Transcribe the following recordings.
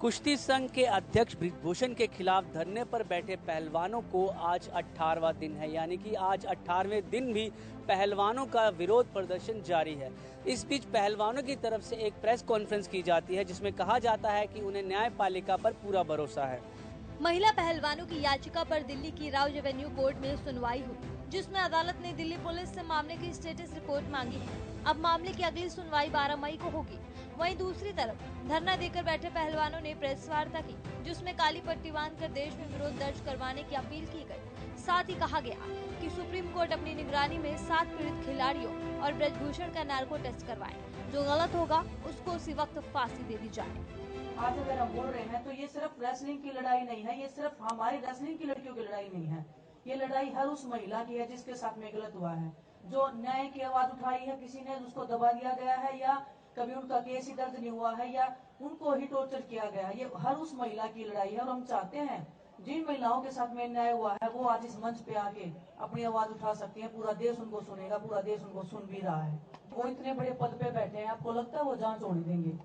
कुश्ती संघ के अध्यक्ष ब्रिजभूषण के खिलाफ धरने पर बैठे पहलवानों को आज 18वां दिन है, यानी कि आज 18वें दिन भी पहलवानों का विरोध प्रदर्शन जारी है। इस बीच पहलवानों की तरफ से एक प्रेस कॉन्फ्रेंस की जाती है जिसमें कहा जाता है कि उन्हें न्यायपालिका पर पूरा भरोसा है। महिला पहलवानों की याचिका पर दिल्ली की राव एवेन्यू कोर्ट में सुनवाई हुई, जिसमें अदालत ने दिल्ली पुलिस से मामले की स्टेटस रिपोर्ट मांगी है। अब मामले की अगली सुनवाई 12 मई को होगी। वहीं दूसरी तरफ धरना देकर बैठे पहलवानों ने प्रेस वार्ता की, जिसमें काली पट्टी बांधकर देश में विरोध दर्ज करवाने की अपील की गई। साथ ही कहा गया कि सुप्रीम कोर्ट अपनी निगरानी में 7 पीड़ित खिलाड़ियों और ब्रिजभूषण का नार्को टेस्ट करवाए। जो गलत होगा उसको उसी वक्त फांसी दे दी जाए। आज अगर हम बोल रहे हैं तो ये सिर्फ रेसलिंग की लड़ाई नहीं है, ये सिर्फ हमारी रेसलिंग की लड़कियों की लड़ाई नहीं है, ये लड़ाई हर उस महिला की है जिसके साथ में गलत हुआ है, जो न्याय की आवाज उठाई है, किसी ने उसको दबा दिया गया है या कभी उनका केस ही दर्ज नहीं हुआ है या उनको ही टॉर्चर किया गया है। ये हर उस महिला की लड़ाई है और हम चाहते हैं जिन महिलाओं के साथ में न्याय हुआ है वो आज इस मंच पे आके अपनी आवाज उठा सकती है। पूरा देश उनको सुनेगा, पूरा देश उनको सुन भी रहा है। वो इतने बड़े पद पे बैठे हैं, आपको लगता है वो जांच होने देंगे?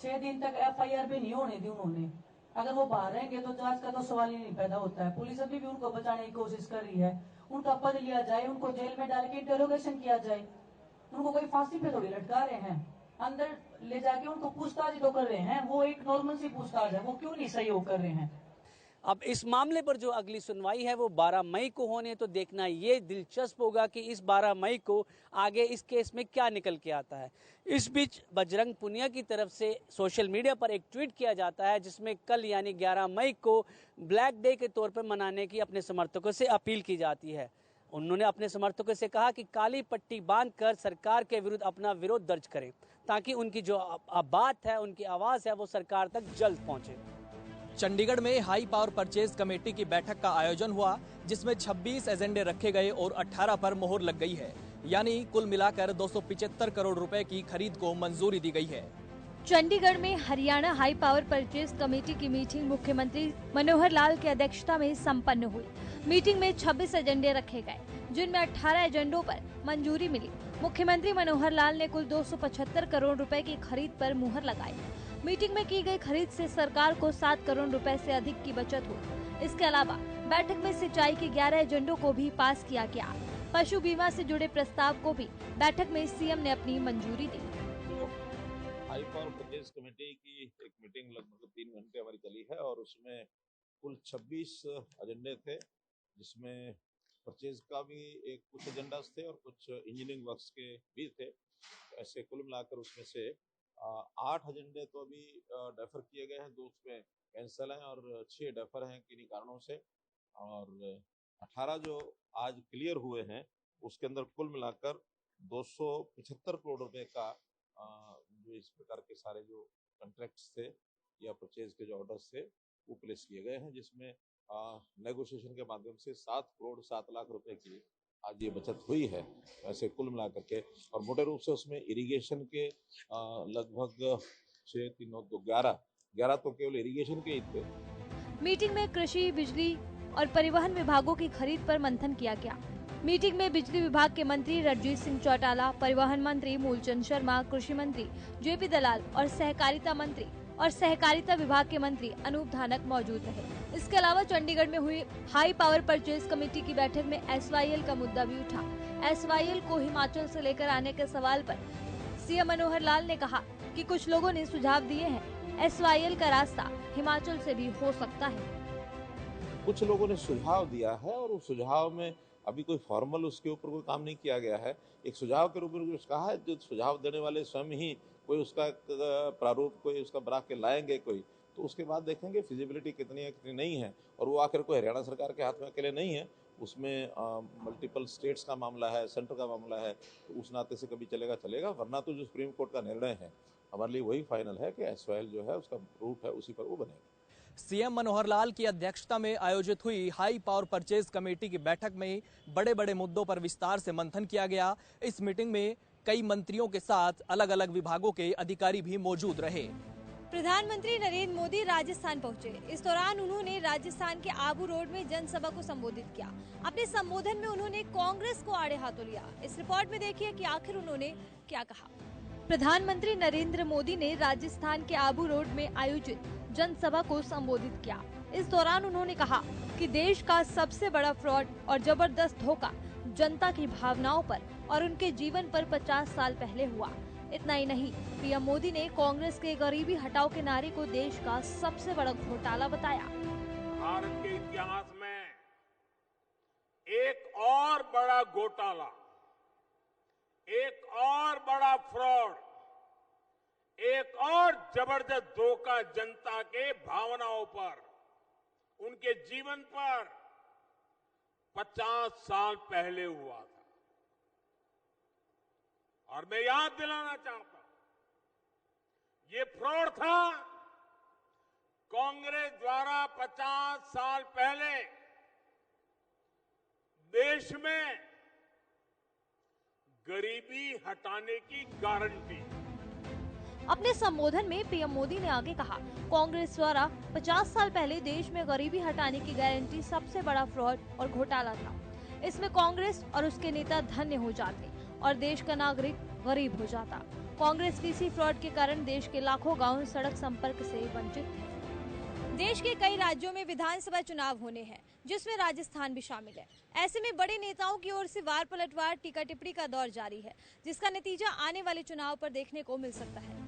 6 दिन तक FIR भी नहीं होने दी उन्होंने। अगर वो बाहर रहेंगे तो जांच का तो सवाल ही नहीं पैदा होता है। पुलिस अभी भी उनको बचाने की कोशिश कर रही है। उनका पद लिया जाए, उनको जेल में डाल के इंटरोगेशन किया जाए। उनको कोई फांसी पे थोड़ी लटका रहे हैं, अंदर ले जाके उनको पूछताछ तो कर रहे हैं। वो एक नॉर्मल सी पूछताछ है, वो क्यों नहीं सहयोग कर रहे हैं? अब इस मामले पर जो अगली सुनवाई है वो 12 मई को होने, तो देखना ये दिलचस्प होगा कि इस 12 मई को आगे इस केस में क्या निकल के आता है। इस बीच बजरंग पुनिया की तरफ से सोशल मीडिया पर एक ट्वीट किया जाता है जिसमें कल यानी 11 मई को ब्लैक डे के तौर पर मनाने की अपने समर्थकों से अपील की जाती है। उन्होंने अपने समर्थकों से कहा कि काली पट्टी बांधकर सरकार के विरुद्ध अपना विरोध दर्ज करें ताकि उनकी जो बात है, उनकी आवाज़ है, वो सरकार तक जल्द पहुँचे। चंडीगढ़ में हाई पावर परचेज कमेटी की बैठक का आयोजन हुआ, जिसमें 26 एजेंडे रखे गए और 18 पर मोहर लग गई है, यानी कुल मिलाकर 275 करोड़ रुपए की खरीद को मंजूरी दी गई है। चंडीगढ़ में Haryana high power purchase committee की मीटिंग मुख्यमंत्री मनोहर लाल की अध्यक्षता में संपन्न हुई। मीटिंग में 26 एजेंडे रखे गए, जिनमें 18 एजेंडों पर मंजूरी मिली। मुख्यमंत्री मनोहर लाल ने कुल 275 करोड़ रुपए की खरीद पर मुहर लगाई। मीटिंग में की गई खरीद से सरकार को 7 करोड़ रुपए से अधिक की बचत हुई। इसके अलावा बैठक में सिंचाई के 11 एजेंडों को भी पास किया गया। पशु बीमा से जुड़े प्रस्ताव को भी बैठक में सीएम ने अपनी मंजूरी दी। हाई पावर परचेज कमेटी की एक मीटिंग लगभग 3 घंटे हमारी चली है और उसमें कुल 26 एजेंडे थे, जिसमें परचेज का भी कुछ एजेंडास थे और कुछ इंजीनियरिंग वर्क्स के भी थे। ऐसे कुल मिलाकर उसमें से 8 एजेंडे तो अभी डेफर किए गए हैं, 2 उसमें कैंसिल हैं और 6 डेफर हैं किन्हीं कारणों से, और 18 जो आज क्लियर हुए हैं उसके अंदर कुल मिलाकर 275 करोड़ रुपए का जो इस प्रकार के सारे जो कॉन्ट्रैक्ट्स थे या परचेज के जो ऑर्डर्स थे वो प्लेस किए गए हैं, जिसमें नेगोशिएशन के माध्यम से 7 करोड़ 7 लाख रुपए की आज ये बचत हुई है। ऐसे कुल मिलाकर के और मोटे रूप से उसमें इरिगेशन के लगभग 6 3 9 तो 11 तो केवल इरिगेशन के ही थे। मीटिंग में कृषि, बिजली और परिवहन विभागों की खरीद पर मंथन किया गया। मीटिंग में बिजली विभाग के मंत्री रणजीत सिंह चौटाला, परिवहन मंत्री मूलचंद शर्मा, कृषि मंत्री JP दलाल और सहकारिता विभाग के मंत्री अनूप धानक मौजूद रहे। इसके अलावा चंडीगढ़ में हुई हाई पावर परचेज कमेटी की बैठक में SYL का मुद्दा भी उठा। SYL को हिमाचल से लेकर आने के सवाल पर सीएम मनोहर लाल ने कहा कि कुछ लोगों ने सुझाव दिए हैं, SYL का रास्ता हिमाचल से भी हो सकता है। कुछ लोगों ने सुझाव दिया है और उस सुझाव में अभी कोई फॉर्मल उसके ऊपर कोई काम नहीं किया गया है। एक सुझाव के रूप में कहा है, जो सुझाव देने वाले स्वयं ही कोई उसका प्रारूप कोई उसका बना के लाएंगे कोई, तो उसके बाद देखेंगे फिजिबिलिटी कितनी है कितनी नहीं है। और वो आखिर कोई हरियाणा सरकार के हाथ में अकेले नहीं है, उसमें मल्टीपल स्टेट्स का मामला है, सेंटर का मामला है, तो उस नाते से कभी चलेगा, वरना तो जो सुप्रीम कोर्ट का निर्णय है हमारे लिए वही फाइनल है कि SYL जो है उसका रूट है उसी पर वो बनेगा। सीएम मनोहर लाल की अध्यक्षता में आयोजित हुई हाई पावर परचेज कमेटी की बैठक में बड़े मुद्दों पर विस्तार से मंथन किया गया। इस मीटिंग में कई मंत्रियों के साथ अलग अलग विभागों के अधिकारी भी मौजूद रहे। प्रधानमंत्री नरेंद्र मोदी राजस्थान पहुंचे। इस दौरान उन्होंने राजस्थान के आबू रोड में जनसभा को संबोधित किया। अपने संबोधन में उन्होंने कांग्रेस को आड़े हाथों लिया। इस रिपोर्ट में देखिए कि आखिर उन्होंने क्या कहा। प्रधानमंत्री नरेंद्र मोदी ने राजस्थान के आबू रोड में आयोजित जनसभा को संबोधित किया। इस दौरान उन्होंने कहा कि देश का सबसे बड़ा फ्रॉड और जबरदस्त धोखा जनता की भावनाओं पर और उनके जीवन पर 50 साल पहले हुआ। इतना ही नहीं, पीएम मोदी ने कांग्रेस के गरीबी हटाओ के नारे को देश का सबसे बड़ा घोटाला बताया। भारत के इतिहास में एक और बड़ा घोटाला, एक और बड़ा फ्रॉड, एक और जबरदस्त धोखा जनता के भावनाओं पर, उनके जीवन पर 50 साल पहले हुआ था। और मैं याद दिलाना चाहता हूं, ये फ्रॉड था कांग्रेस द्वारा 50 साल पहले देश में गरीबी हटाने की गारंटी। अपने संबोधन में पीएम मोदी ने आगे कहा, कांग्रेस द्वारा 50 साल पहले देश में गरीबी हटाने की गारंटी सबसे बड़ा फ्रॉड और घोटाला था। इसमें कांग्रेस और उसके नेता धन्य हो जाते और देश का नागरिक गरीब हो जाता। कांग्रेस की इसी फ्रॉड के कारण देश के लाखों गांव सड़क संपर्क से वंचित थे। देश के कई राज्यों में विधानसभा चुनाव होने हैं, जिसमें राजस्थान भी शामिल है। ऐसे में बड़े नेताओं की ओर से वार पलटवार, टीका टिप्पणी का दौर जारी है, जिसका नतीजा आने वाले चुनाव पर देखने को मिल सकता है।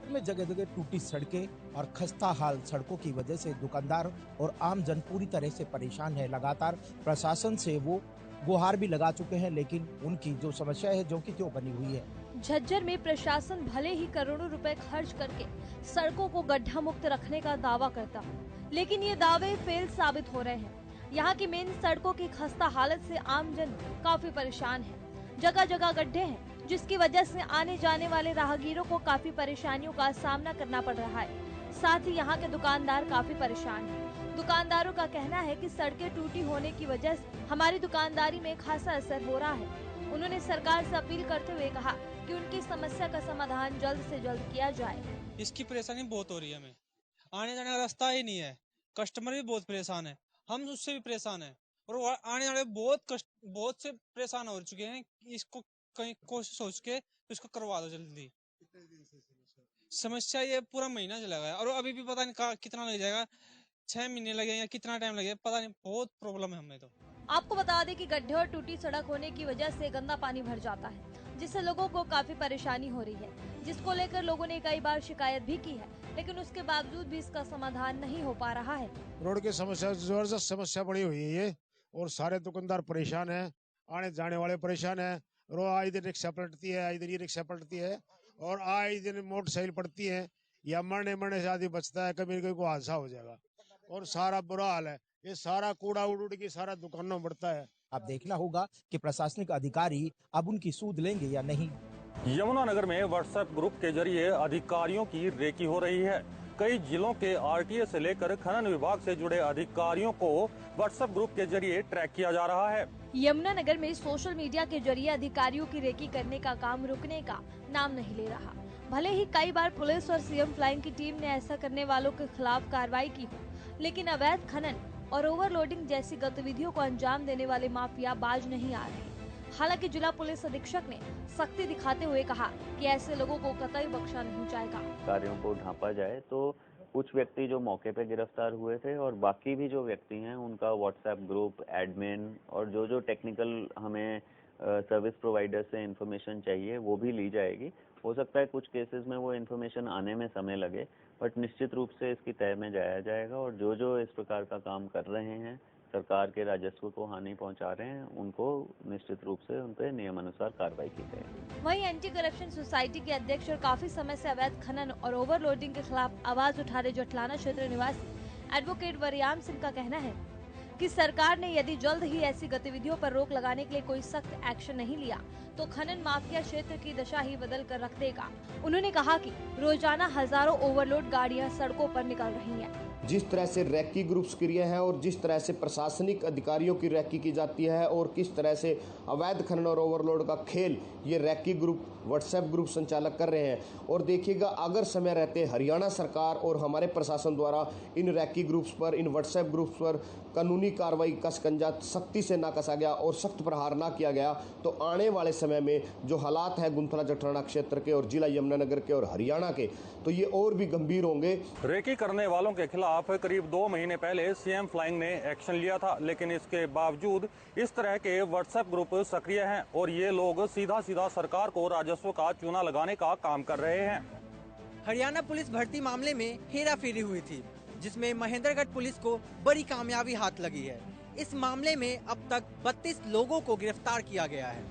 में जगह जगह टूटी सड़कें और खस्ता हाल सड़कों की वजह से दुकानदार और आम जन पूरी तरह से परेशान है। लगातार प्रशासन से वो गुहार भी लगा चुके हैं, लेकिन उनकी जो समस्या है जो की त्यों बनी हुई है। झज्जर में प्रशासन भले ही करोड़ों रुपए खर्च करके सड़कों को गड्ढा मुक्त रखने का दावा करता हो, लेकिन ये दावे फेल साबित हो रहे हैं। यहाँ की मेन सड़कों की खस्ता हालत से आम जन काफी परेशान है। जगह जगह गड्ढे हैं, जिसकी वजह से आने जाने वाले राहगीरों को काफी परेशानियों का सामना करना पड़ रहा है। साथ ही यहाँ के दुकानदार काफी परेशान हैं। दुकानदारों का कहना है कि सड़कें टूटी होने की वजह से हमारी दुकानदारी में खासा असर हो रहा है। उन्होंने सरकार से अपील करते हुए कहा कि उनकी समस्या का समाधान जल्द से जल्द किया जाए। इसकी परेशानी बहुत हो रही है, हमें आने जाने का रास्ता ही नहीं है। कस्टमर भी बहुत परेशान है, हम उससे भी परेशान है और आने जाने बहुत से परेशान हो चुके हैं। इसको कहीं कोशिश हो सके तो इसको करवा दो जल्दी। समस्या ये पूरा महीना चला गया और अभी भी पता नहीं कितना लग जाएगा, 6 महीने लगे या कितना टाइम लगेगा पता नहीं। बहुत प्रॉब्लम है हमें तो। आपको बता दें कि गड्ढे और टूटी सड़क होने की वजह से गंदा पानी भर जाता है, जिससे लोगों को काफी परेशानी हो रही है, जिसको लेकर लोगों ने कई बार शिकायत भी की है, लेकिन उसके बावजूद भी इसका समाधान नहीं हो पा रहा है। रोड की समस्या जबरदस्त समस्या बड़ी हुई है ये, और सारे दुकानदार परेशान है, आने जाने वाले परेशान है। रोज आए दिन रिक्शा पलटती है, आए दिन ये रिक्शा पलटती है और आए दिन मोटरसाइकिल पड़ती है, या मरने से आदमी बचता है, कभी कोई को हादसा हो जाएगा और सारा बुरा हाल है। ये सारा कूड़ा उड़ के सारा दुकानों में बढ़ता है। अब देखना होगा कि प्रशासनिक अधिकारी अब उनकी सूद लेंगे या नहीं। यमुनानगर में व्हाट्सएप ग्रुप के जरिए अधिकारियों की रेकी हो रही है। कई जिलों के आरटीए से लेकर खनन विभाग से जुड़े अधिकारियों को व्हाट्सएप ग्रुप के जरिए ट्रैक किया जा रहा है। यमुनानगर में सोशल मीडिया के जरिए अधिकारियों की रेकी करने का काम रुकने का नाम नहीं ले रहा। भले ही कई बार पुलिस और सीएम फ्लाइंग की टीम ने ऐसा करने वालों के खिलाफ कार्रवाई की हो, लेकिन अवैध खनन और ओवरलोडिंग जैसी गतिविधियों को अंजाम देने वाले माफिया बाज नहीं आ रहे। हालांकि जिला पुलिस अधीक्षक ने सख्ती दिखाते हुए कहा कि ऐसे लोगों को कतई बख्शा नहीं जाएगा। कार्यों को ढांपा जाए तो कुछ व्यक्ति जो मौके पे गिरफ्तार हुए थे और बाकी भी जो व्यक्ति हैं उनका व्हाट्सएप ग्रुप, एडमिन और जो टेक्निकल हमें सर्विस प्रोवाइडर से इंफॉर्मेशन चाहिए वो भी ली जाएगी। हो सकता है कुछ केसेस में वो इन्फॉर्मेशन आने में समय लगे, बट निश्चित रूप से इसकी तय में जाया जाएगा और जो इस प्रकार का काम कर रहे हैं, सरकार के राजस्व को हानि पहुंचा रहे हैं, उनको निश्चित रूप से उन पर नियमानुसार कार्रवाई की जाएगी। वहीं एंटी करप्शन सोसाइटी के अध्यक्ष और काफी समय से अवैध खनन और ओवरलोडिंग के खिलाफ आवाज उठा रहे जटलाना क्षेत्र निवासी एडवोकेट वरियाम सिंह का कहना है कि सरकार ने यदि जल्द ही ऐसी गतिविधियों पर रोक लगाने के लिए कोई सख्त एक्शन नहीं लिया तो खनन माफिया क्षेत्र की दशा ही बदल कर रख देगा। उन्होंने कहा कि रोजाना हजारों ओवरलोड गाड़ियां सड़कों पर निकल रही हैं, जिस तरह से रैकी ग्रुप्स क्रिया है और जिस तरह से प्रशासनिक अधिकारियों की रैकी की जाती है और किस तरह से अवैध खनन और ओवरलोड का खेल ये रैकी ग्रुप व्हाट्सएप ग्रुप संचालक कर रहे हैं। और देखिएगा, अगर समय रहते हरियाणा सरकार और हमारे प्रशासन द्वारा इन रैकी ग्रुप्स पर, इन व्हाट्सएप ग्रुप्स पर कानूनी कार्रवाई का शिकंजा सख्ती से ना कसा गया और सख्त प्रहार ना किया गया, तो आने वाले समय में जो हालात हैं गुंथला जठराना क्षेत्र के और जिला यमुनानगर के और हरियाणा के, तो ये और भी गंभीर होंगे। रेकी करने वालों के खिलाफ करीब 2 महीने पहले सीएम फ्लाइंग ने एक्शन लिया था, लेकिन इसके बावजूद इस तरह के व्हाट्सएप ग्रुप सक्रिय हैं और ये लोग सीधा सीधा सरकार को राजस्व का चूना लगाने का काम कर रहे हैं। हरियाणा पुलिस भर्ती मामले में हेराफेरी हुई थी, जिसमें महेंद्रगढ़ पुलिस को बड़ी कामयाबी हाथ लगी है। इस मामले में अब तक 32 लोगों को गिरफ्तार किया गया है।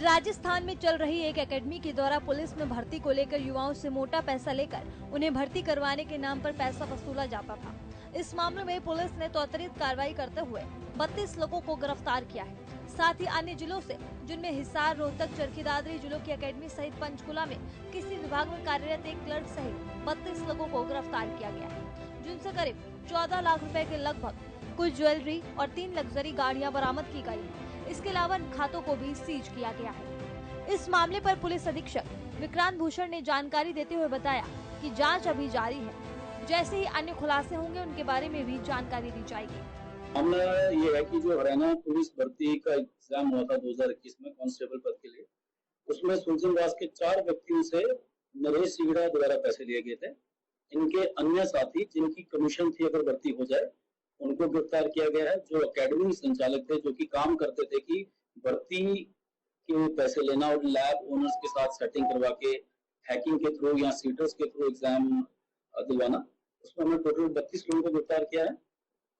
राजस्थान में चल रही एक एकेडमी के द्वारा पुलिस में भर्ती को लेकर युवाओं से मोटा पैसा लेकर उन्हें भर्ती करवाने के नाम पर पैसा वसूला जाता था। इस मामले में पुलिस ने त्वरित कार्रवाई करते हुए 32 लोगों को गिरफ्तार किया है। साथ ही अन्य जिलों से, जिनमें हिसार, रोहतक, चरखी दादरी जिलों की एकेडमी सहित पंचकुला में किसी विभाग में कार्यरत एक क्लर्क सहित 32 लोगों को गिरफ्तार किया गया है, जिनसे करीब 14 लाख रुपए के लगभग कुछ ज्वेलरी और 3 लग्जरी गाड़ियां बरामद की गई है। इसके अलावा खातों को भी सीज किया गया है। इस मामले पर पुलिस अधीक्षक विक्रांत भूषण ने जानकारी देते हुए बताया कि जांच अभी जारी है। जैसे ही अन्य खुलासे होंगे उनके बारे में भी जानकारी दी जाएगी। मामला ये है कि जो हरियाणा पुलिस भर्ती का एग्जाम हुआ था 2021 में कांस्टेबल पद के लिए, उसमें सुलझनवास के 4 व्यक्तियों से नरेश सिगड़ा द्वारा पैसे लिए गए थे। इनके अन्य साथी जिनकी कमीशन थी अगर भर्ती हो जाए, उनको गिरफ्तार किया गया है। जो एकेडमी संचालक थे, जो कि काम करते थे कि भर्ती के पैसे लेना और लैब ओनर्स के साथ सेटिंग करवा के हैकिंग के थ्रू या सीटर्स के थ्रू एग्जाम दिलवाना, उसमें हमने टोटल 32 लोगों को गिरफ्तार किया है।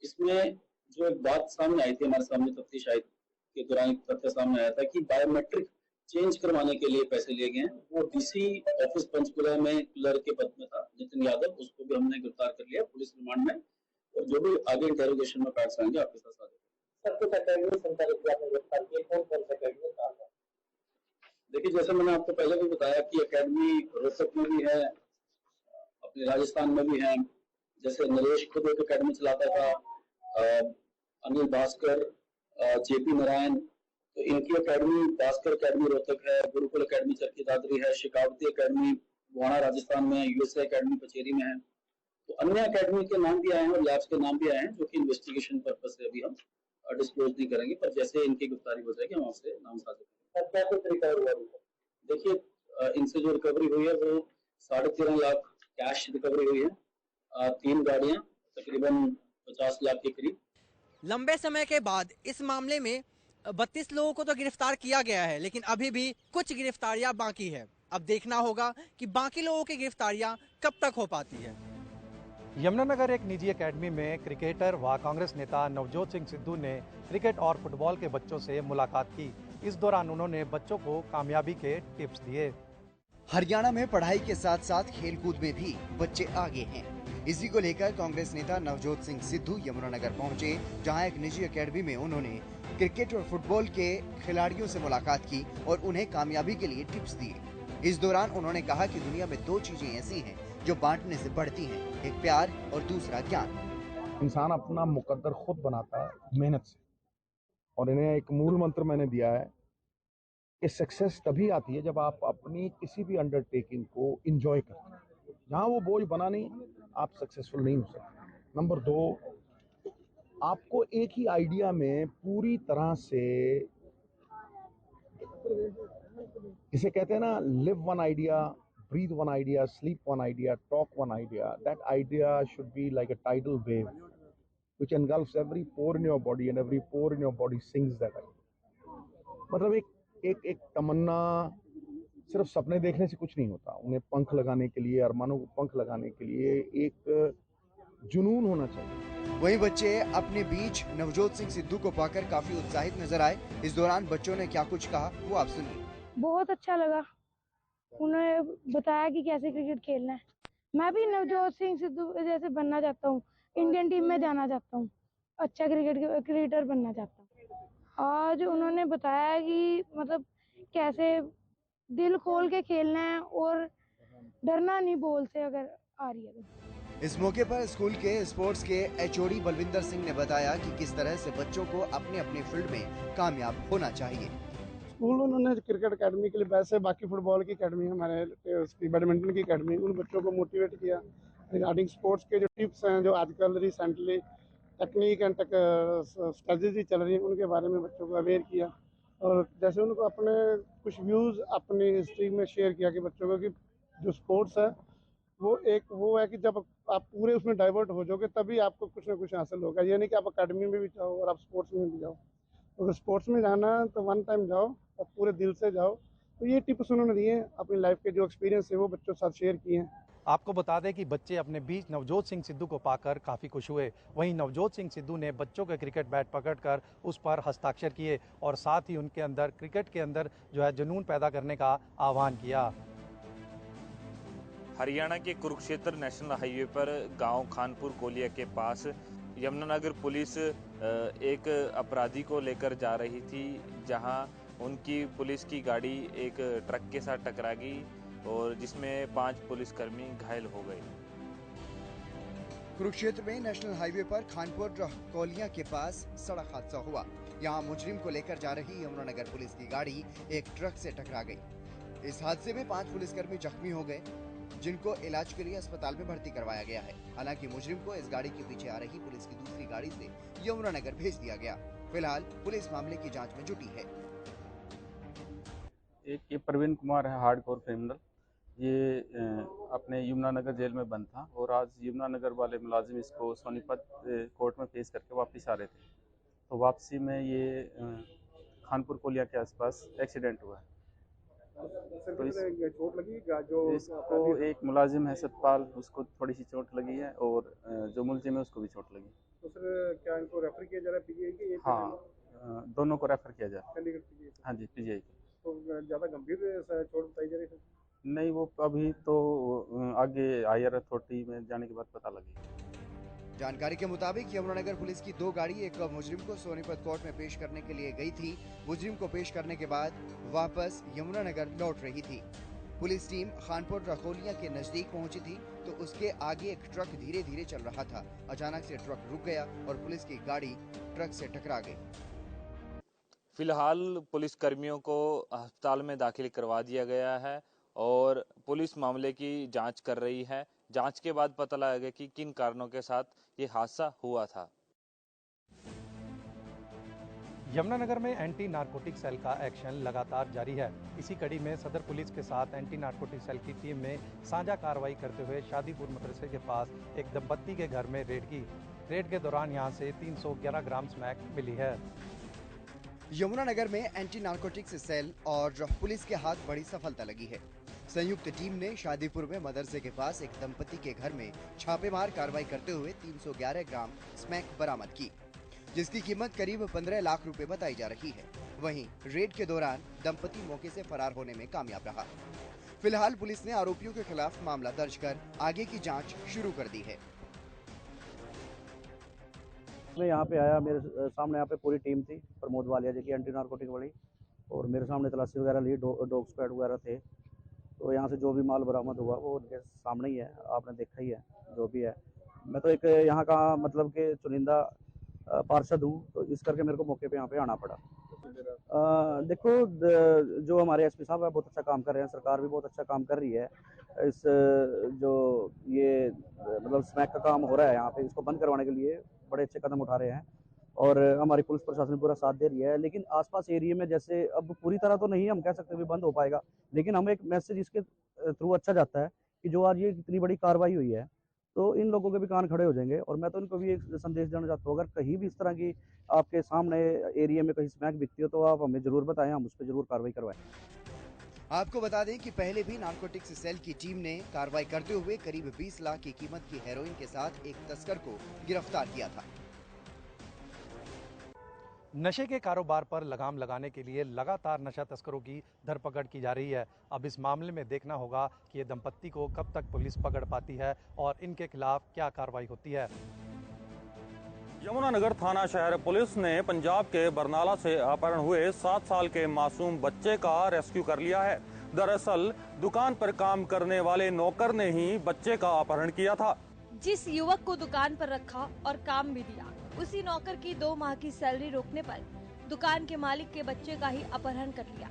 इसमें जो एक बात सामने आई थी, हमारे सामने तफ्तीश आई के दौरान एक तथ्य सामने आया था कि बायोमेट्रिक चेंज करवाने के लिए पैसे लिए गए हैं। वो डीसी ऑफिस पंचकुला में क्लर्क के पद में था, नितिन यादव, उसको भी हमने गिरफ्तार कर लिया पुलिस रिमांड में, और जो भी आगे इंटेरोगेशन में फैक्ट्स आएंगे आपके साथ देखिए, जैसे मैंने आपको पहले भी बताया कि एकेडमी रोहतक में भी है, अपने राजस्थान में भी है। जैसे नरेश खुद एक एकेडमी चलाता था, अनिल भास्कर, जेपी नारायण, तो इनकी एकेडमी भास्कर एकेडमी रोहतक है, गुरुकुल एकेडमी चरखी दादरी है, शिकावती एकेडमी बुहाना राजस्थान में है, यूएसए एकेडमी पचेरी में है। तो अन्य एकेडमी के नाम भी आए हैं और लैब्स के नाम भी आए हैं, जो कि इन्वेस्टिगेशन पर्पस से अभी हम डिस्क्लोज नहीं करेंगे, पर जैसे इनकी गिरफ्तारी हो जाएगी हम आपसे नाम साझा करेंगे। क्या कुछ रिकवर हुआ? देखिए, इनसे जो रिकवरी हुई है वो 13.5 लाख कैश रिकवरी हुई है, 3 गाड़ियां तकरीबन 50 लाख के करीब। लंबे समय के बाद इस मामले में 32 लोगों को तो गिरफ्तार किया गया है, लेकिन अभी भी कुछ गिरफ्तारियां बाकी है। अब देखना होगा कि बाकी लोगों की गिरफ्तारियां कब तक हो पाती है। यमुनानगर एक निजी एकेडमी में क्रिकेटर व कांग्रेस नेता नवजोत सिंह सिद्धू ने क्रिकेट और फुटबॉल के बच्चों से मुलाकात की। इस दौरान उन्होंने बच्चों को कामयाबी के टिप्स दिए। हरियाणा में पढ़ाई के साथ साथ खेलकूद में भी बच्चे आगे हैं। इसी को लेकर कांग्रेस नेता नवजोत सिंह सिद्धू यमुनानगर पहुंचे, जहां एक निजी एकेडमी में उन्होंने क्रिकेट और फुटबॉल के खिलाड़ियों से मुलाकात की और उन्हें कामयाबी के लिए टिप्स दिए। इस दौरान उन्होंने कहा कि दुनिया में 2 चीजें ऐसी हैं जो बांटने से बढ़ती हैं, एक प्यार और दूसरा ज्ञान। इंसान अपना मुकद्दर खुद बनाता है मेहनत से, और इन्हें एक मूल मंत्र मैंने दिया है कि सक्सेस तभी आती है जब आप अपनी किसी भी अंडरटेकिंग को एंजॉय करते हैं। जहाँ वो बोझ बना नहीं, आप सक्सेसफुल नहीं हो सकते। नंबर 2, आपको एक ही आइडिया में पूरी तरह से, जिसे कहते हैं ना, live one idea, breathe one idea, sleep one idea, talk one idea. That idea should be like a tidal wave which engulfs every pore in your body and every pore in your body sings that idea. मतलब एक तमन्ना सिर्फ सपने देखने से कुछ नहीं होता। उन्हें पंख लगाने के लिए, अरमानों को पंख लगाने के लिए एक जुनून होना चाहिए। वहीं बच्चे अपने बीच नवजोत सिंह सिद्धू को पाकर काफी उत्साहित नजर आए। इस दौरान बच्चों ने क्या कुछ कहा वो आप सुनिए। बहुत अच्छा लगा, उन्होंने बताया कि कैसे क्रिकेट खेलना है। मैं भी नवजोत सिंह सिद्धू जैसे बनना चाहता हूँ, इंडियन टीम में जाना चाहता हूँ, अच्छा क्रिकेटर बनना चाहता हूँ। आज उन्होंने बताया कि मतलब कैसे दिल खोल के खेलना है और डरना नहीं बॉल से अगर आ रही है। इस मौके पर स्कूल के स्पोर्ट्स के एचओडी बलविंदर सिंह ने बताया कि किस तरह से बच्चों को अपने अपने फील्ड में कामयाब होना चाहिए। स्कूल उन्होंने क्रिकेट एकेडमी के लिए, वैसे बाकी फुटबॉल की एकेडमी, हमारे उसकी बैडमिंटन की एकेडमी, उन बच्चों को मोटिवेट किया रिगार्डिंग स्पोर्ट्स के जो टिप्स हैं जो आजकल रिसेंटली टेक्निक एंड स्ट्रेटजी चल रही है उनके बारे में बच्चों को अवेयर किया। और जैसे उनको अपने कुछ व्यूज़ अपनी हिस्ट्री में शेयर किया कि बच्चों को कि जो स्पोर्ट्स है वो है कि जब आप पूरे उसमें डाइवर्ट हो जाओगे तभी आपको कुछ ना कुछ हासिल होगा। ये नहीं कि आप अकेडमी में भी जाओ और आप स्पोर्ट्स में भी जाओ। अगर स्पोर्ट्स में जाना है तो वन टाइम जाओ और पूरे दिल से जाओ। तो ये टिप्स उन्होंने दिए हैं, अपनी लाइफ के जो एक्सपीरियंस है वो बच्चों के साथ शेयर किए हैं। आपको बता दें कि बच्चे अपने बीच नवजोत सिंह सिद्धू को पाकर काफ़ी खुश हुए। वहीं नवजोत सिंह सिद्धू ने बच्चों के क्रिकेट बैट पकड़कर उस पर हस्ताक्षर किए और साथ ही उनके अंदर क्रिकेट के अंदर जो है जुनून पैदा करने का आह्वान किया। हरियाणा के कुरुक्षेत्र नेशनल हाईवे पर गांव खानपुर कोलिया के पास यमुनानगर पुलिस एक अपराधी को लेकर जा रही थी, जहां उनकी पुलिस की गाड़ी एक ट्रक के साथ टकरा गई और जिसमें 5 पुलिसकर्मी घायल हो गए। कुरुक्षेत्र में नेशनल हाईवे पर खानपुर कोलिया के पास सड़क हादसा हुआ। यहां मुजरिम को लेकर जा रही यमुनानगर पुलिस की गाड़ी एक ट्रक से टकरा गई। इस हादसे में 5 पुलिसकर्मी जख्मी हो गए, जिनको इलाज के लिए अस्पताल में भर्ती करवाया गया है। हालांकि मुजरिम को इस गाड़ी के पीछे आ रही पुलिस की दूसरी गाड़ी से यमुनानगर भेज दिया गया। फिलहाल पुलिस मामले की जांच में जुटी है। एक ये प्रवीण कुमार है, हार्डकोर क्रिमिनल। ये अपने यमुनानगर जेल में बंद था और आज यमुनानगर वाले मुलाजिम इसको सोनीपत कोर्ट में पेश करके वापस आ रहे थे। तो वापसी में ये खानपुर कोलिया के आसपास एक्सीडेंट हुआ है। तो चोट लगी इसको एक मुलाजिम है सतपाल, उसको थोड़ी सी चोट लगी है और जो मुलजिम है उसको भी चोट लगी। तो सर क्या इनको रेफर किया जा रहा है पीजीआई के? हाँ, दोनों को रेफर किया जा रहा है। हाँ जी, पीजीआई के। तो ज़्यादा गंभीर चोट बताई जा रही है? नहीं, वो अभी तो आगे हायर अथॉरिटी में जाने के बाद पता लगेगा। जानकारी के मुताबिक यमुनानगर पुलिस की 2 गाड़ी एक मुजरिम को सोनीपत कोर्ट में पेश करने के लिए गई थी। मुजरिम को पेश करने के बाद वापस यमुनानगर लौट रही थी। पुलिस टीम खानपुर रखोलिया के नजदीक पहुंची थी तो उसके आगे एक ट्रक धीरे धीरे चल रहा था। अचानक से ट्रक रुक गया और पुलिस की गाड़ी ट्रक से टकरा गई। फिलहाल पुलिस कर्मियों को अस्पताल में दाखिल करवा दिया गया है और पुलिस मामले की जांच कर रही है। जांच के बाद पता लगेगा कि किन कारणों के साथ ये हादसा हुआ था। यमुनानगर में एंटी नारकोटिक सेल का एक्शन लगातार जारी है। इसी कड़ी में सदर पुलिस के साथ एंटी नारकोटिक सेल की टीम ने साझा कार्रवाई करते हुए शादीपुर मदरसे के पास एक दंपत्ति के घर में रेड की। रेड के दौरान यहां से 311 ग्राम स्मैक मिली है। यमुनानगर में एंटी नारकोटिक्स सेल और पुलिस के हाथ बड़ी सफलता लगी है। संयुक्त टीम ने शादीपुर में मदरसे के पास एक दंपति के घर में छापेमार कार्रवाई करते हुए 311 ग्राम स्मैक बरामद की, जिसकी कीमत करीब 15 लाख रुपए बताई जा रही है। वहीं रेड के दौरान दंपति मौके से फरार होने में कामयाब रहा। फिलहाल पुलिस ने आरोपियों के खिलाफ मामला दर्ज कर आगे की जांच शुरू कर दी है। मैं यहाँ पे आया, मेरे सामने यहाँ पे पूरी टीम थी प्रमोद वालिया जी की एंटी नारकोटिक वाली, और मेरे सामने तलाशी वगैरह ली, डॉग स्क्वाड वगैरह थे। तो यहाँ से जो भी माल बरामद हुआ वो उनके सामने ही है, आपने देखा ही है जो भी है। मैं तो एक यहाँ का मतलब कि चुनिंदा पार्षद हूँ, तो इस करके मेरे को मौके पे यहाँ पे आना पड़ा। देखो जो हमारे एसपी साहब है बहुत अच्छा काम कर रहे हैं, सरकार भी बहुत अच्छा काम कर रही है। इस जो ये मतलब स्मैक का काम हो रहा है यहाँ पे, इसको बंद करवाने के लिए बड़े अच्छे कदम उठा रहे हैं और हमारी पुलिस प्रशासन पूरा साथ दे रही है। लेकिन आसपास एरिया में जैसे अब पूरी तरह तो नहीं हम कह सकते भी बंद हो पाएगा, लेकिन हम एक मैसेज इसके थ्रू अच्छा जाता है कि जो आज ये इतनी बड़ी कार्रवाई हुई है तो इन लोगों के भी कान खड़े हो जाएंगे। और मैं तो इनको भी एक संदेश देना चाहता हूँ, अगर कहीं भी इस तरह की आपके सामने एरिया में कहीं स्मैक बिकती हो तो आप हमें जरूर बताएं, हम उस पर जरूर कार्रवाई करवाएं। आपको बता दें कि पहले भी नारकोटिक्स सेल की टीम ने कार्रवाई करते हुए करीब 20 लाख की कीमत की हेरोइन के साथ एक तस्कर को गिरफ्तार किया था। नशे के कारोबार पर लगाम लगाने के लिए लगातार नशा तस्करों की धरपकड़ की जा रही है। अब इस मामले में देखना होगा कि ये दंपत्ति को कब तक पुलिस पकड़ पाती है और इनके खिलाफ क्या कार्रवाई होती है। यमुनानगर थाना शहर पुलिस ने पंजाब के बरनाला से अपहरण हुए 7 साल के मासूम बच्चे का रेस्क्यू कर लिया है। दरअसल दुकान पर काम करने वाले नौकर ने ही बच्चे का अपहरण किया था। जिस युवक को दुकान पर रखा और काम भी दिया, उसी नौकर की 2 माह की सैलरी रोकने पर दुकान के मालिक के बच्चे का ही अपहरण कर लिया।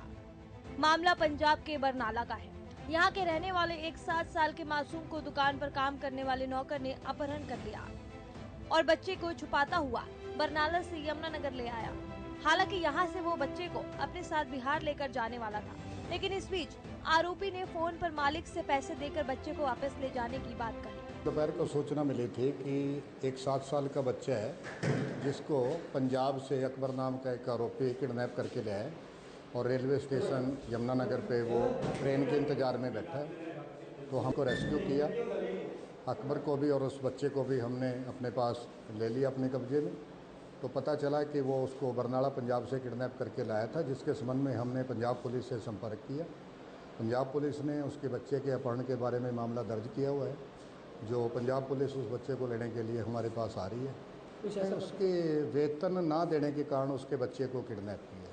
मामला पंजाब के बरनाला का है। यहाँ के रहने वाले एक 7 साल के मासूम को दुकान पर काम करने वाले नौकर ने अपहरण कर लिया और बच्चे को छुपाता हुआ बरनाला से यमुनानगर ले आया। हालांकि यहाँ से वो बच्चे को अपने साथ बिहार लेकर जाने वाला था, लेकिन इस बीच आरोपी ने फोन पर मालिक से पैसे देकर बच्चे को वापस ले जाने की बात कही। दोपहर को सूचना मिली थी कि एक 7 साल का बच्चा है जिसको पंजाब से अकबर नाम का एक आरोपी किडनैप करके ले आए और रेलवे स्टेशन यमुनानगर पे वो ट्रेन के इंतज़ार में बैठा है। तो हमको रेस्क्यू किया, अकबर को भी और उस बच्चे को भी हमने अपने पास ले लिया अपने कब्जे में। तो पता चला कि वो उसको बरनाला पंजाब से किडनैप करके लाया था, जिसके संबंध में हमने पंजाब पुलिस से संपर्क किया। पंजाब पुलिस ने उसके बच्चे के अपहरण के बारे में मामला दर्ज किया हुआ है, जो पंजाब पुलिस उस बच्चे को लेने के लिए हमारे पास आ रही है। उसके वेतन ना देने के कारण उसके बच्चे को किडनैप किया।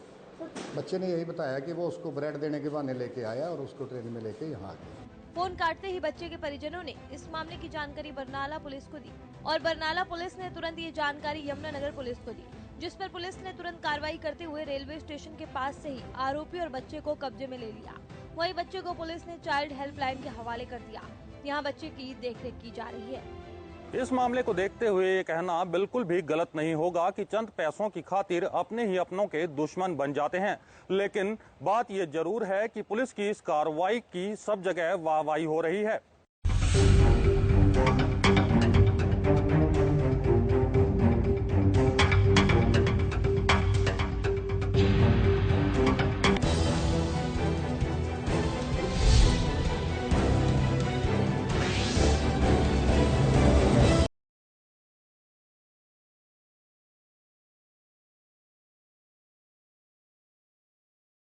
बच्चे ने यही बताया कि वो उसको ब्रेड देने के बहाने लेके आया और उसको ट्रेन में लेके यहाँ आ गया। फोन काटते ही बच्चे के परिजनों ने इस मामले की जानकारी बरनाला पुलिस को दी और बरनाला पुलिस ने तुरंत ये जानकारी यमुनानगर पुलिस को दी, जिस पर पुलिस ने तुरंत कार्रवाई करते हुए रेलवे स्टेशन के पास से ही आरोपी और बच्चे को कब्जे में ले लिया। वहीं बच्चे को पुलिस ने चाइल्ड हेल्पलाइन के हवाले कर दिया। यहाँ बच्चे की देखरेख की जा रही है। इस मामले को देखते हुए ये कहना बिल्कुल भी गलत नहीं होगा कि चंद पैसों की खातिर अपने ही अपनों के दुश्मन बन जाते हैं, लेकिन बात ये जरूर है कि पुलिस की इस कार्रवाई की सब जगह वाहवाही हो रही है।